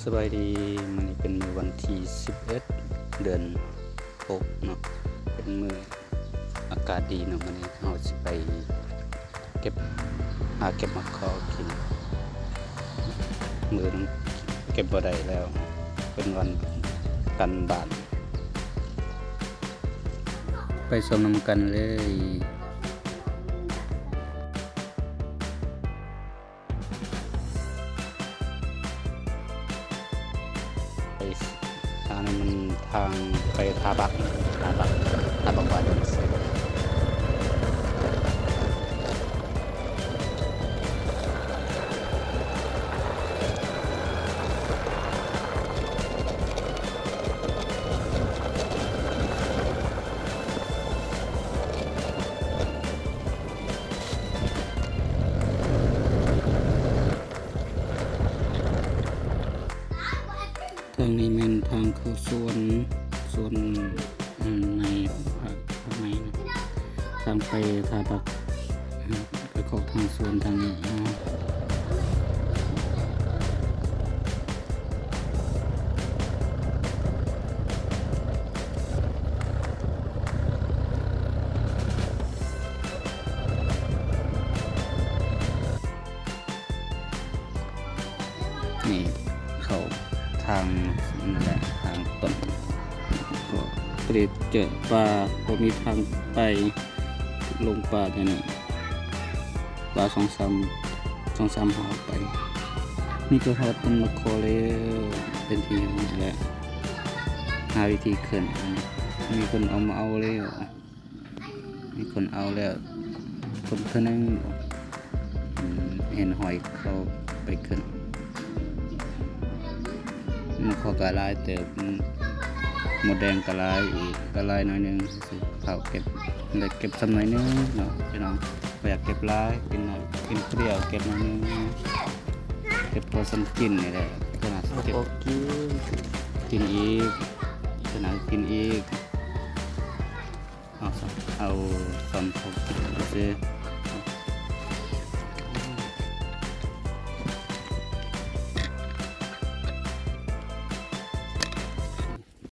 สบายดีมันนี้เป็นมือวันที่11เดือน6เนาะเป็นมืออากาศดีเนาะมันนี้เราสิไปเก็บเก็บมะกอกกินมือนั้นเก็บบ่ได้แล้วเป็นวันกันบานไปชมนำกันเลยทางนั้นมันทางไปทาบักวันทางนี้เป็นทางเข้าสวนในภาคในนะทางไปทาบักไปเข้าทางสวนทางนี้นี่เขาทางนั่นแหละทางต้นก็เปรียบเจอปลาก็มีทางไปลงปลาเนี่ยนี่ปลาสองสามหาไปนี่ก็ฮอดต้นมะโคแล้วเป็นทีนี่แหละหาวิธีขึ้นมีคนเอามาเอาแล้วมีคนเอาแล้วคนเท่านั้นเห็นหอยเขาไปขึ้นมันขอกระลายเติบหมดแดงกระลายอีกกระลายน้อยนึงเขาเก็บได้เก็บสักหน่อยนึงเนาะพี่น้องอยากเก็บลายกินหน่อยกินเปรี้ยวเก็บหน่อยนึงเก็บพอสำกินนี่แหละขนาดเก็บกินอีกขนาดกินอีกเอาซ้ำพอกินไปซื้อ